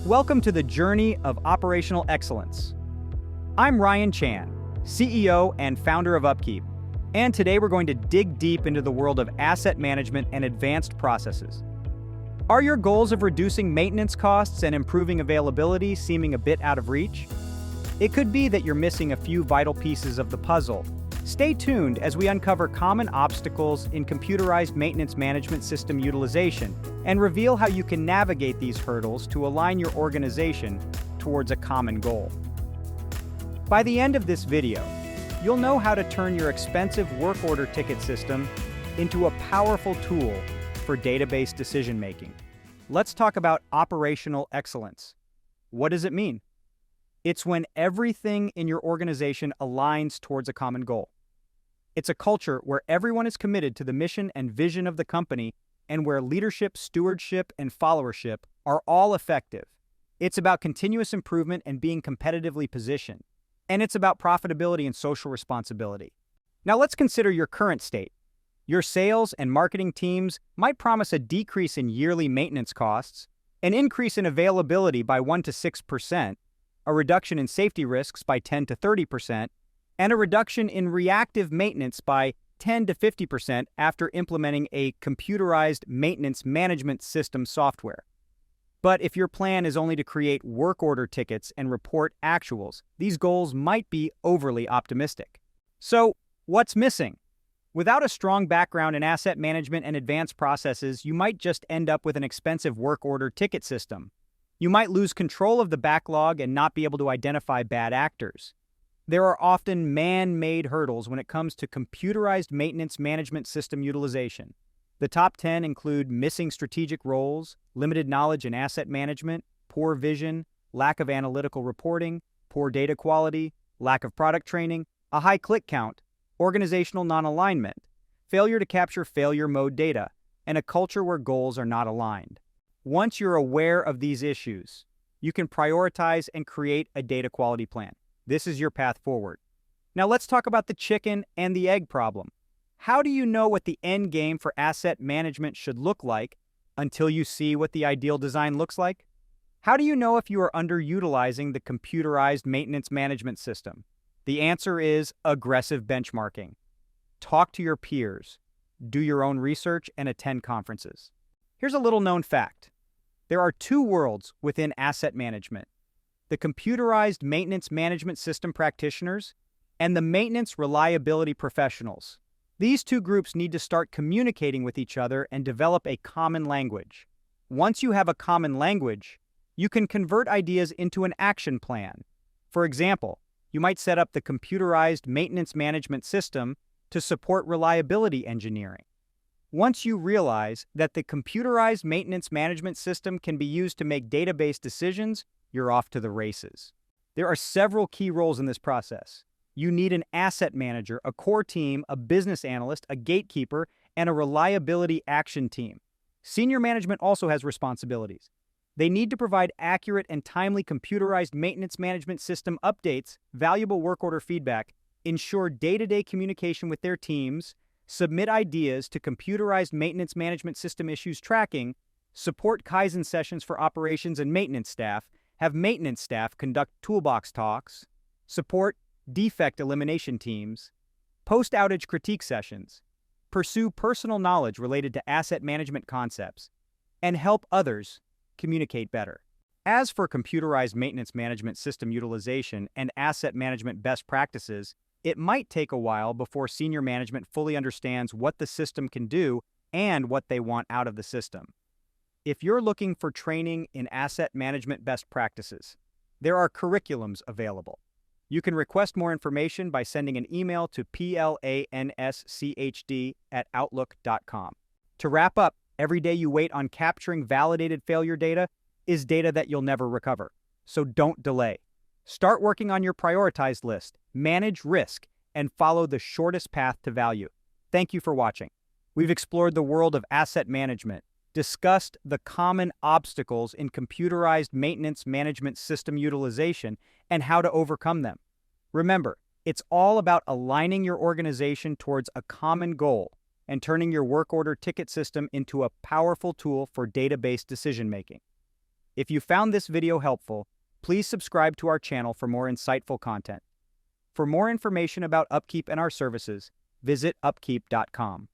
Welcome to the journey of operational excellence. I'm Ryan Chan, CEO and founder of Upkeep, and today we're going to dig deep into the world of asset management and advanced processes. Are your goals of reducing maintenance costs and improving availability seeming a bit out of reach? It could be that you're missing a few vital pieces of the puzzle. Stay tuned as we uncover common obstacles in computerized maintenance management system utilization and reveal how you can navigate these hurdles to align your organization towards a common goal. By the end of this video, you'll know how to turn your expensive work order ticket system into a powerful tool for database decision-making. Let's talk about operational excellence. What does it mean? It's when everything in your organization aligns towards a common goal. It's a culture where everyone is committed to the mission and vision of the company and where leadership, stewardship, and followership are all effective. It's about continuous improvement and being competitively positioned. And it's about profitability and social responsibility. Now let's consider your current state. Your sales and marketing teams might promise a decrease in yearly maintenance costs, an increase in availability by 1 to 6%, a reduction in safety risks by 10 to 30%, and a reduction in reactive maintenance by 10 to 50% after implementing a computerized maintenance management system software. But if your plan is only to create work order tickets and report actuals, these goals might be overly optimistic. So, what's missing? Without a strong background in asset management and advanced processes, you might just end up with an expensive work order ticket system. You might lose control of the backlog and not be able to identify bad actors. There are often man-made hurdles when it comes to computerized maintenance management system utilization. The top 10 include missing strategic roles, limited knowledge in asset management, poor vision, lack of analytical reporting, poor data quality, lack of product training, a high click count, organizational non-alignment, failure to capture failure mode data, and a culture where goals are not aligned. Once you're aware of these issues, you can prioritize and create a data quality plan. This is your path forward. Now let's talk about the chicken and the egg problem. How do you know what the end game for asset management should look like until you see what the ideal design looks like? How do you know if you are underutilizing the computerized maintenance management system? The answer is aggressive benchmarking. Talk to your peers, do your own research, and attend conferences. Here's a little known fact. There are two worlds within asset management: the computerized maintenance management system practitioners and the maintenance reliability professionals. These two groups need to start communicating with each other and develop a common language. Once you have a common language, you can convert ideas into an action plan. For example, you might set up the computerized maintenance management system to support reliability engineering. Once you realize that the computerized maintenance management system can be used to make database decisions, you're off to the races. There are several key roles in this process. You need an asset manager, a core team, a business analyst, a gatekeeper, and a reliability action team. Senior management also has responsibilities. They need to provide accurate and timely computerized maintenance management system updates, valuable work order feedback, ensure day-to-day communication with their teams, submit ideas to computerized maintenance management system issues tracking, support Kaizen sessions for operations and maintenance staff, have maintenance staff conduct toolbox talks, support defect elimination teams, post-outage critique sessions, pursue personal knowledge related to asset management concepts, and help others communicate better. As for computerized maintenance management system utilization and asset management best practices, it might take a while before senior management fully understands what the system can do and what they want out of the system. If you're looking for training in asset management best practices, there are curriculums available. You can request more information by sending an email to planschd@outlook.com. To wrap up, every day you wait on capturing validated failure data is data that you'll never recover. So don't delay. Start working on your prioritized list, manage risk, and follow the shortest path to value. Thank you for watching. We've explored the world of asset management, discussed the common obstacles in computerized maintenance management system utilization, and how to overcome them. Remember, it's all about aligning your organization towards a common goal and turning your work order ticket system into a powerful tool for database decision-making. If you found this video helpful, please subscribe to our channel for more insightful content. For more information about Upkeep and our services, visit upkeep.com.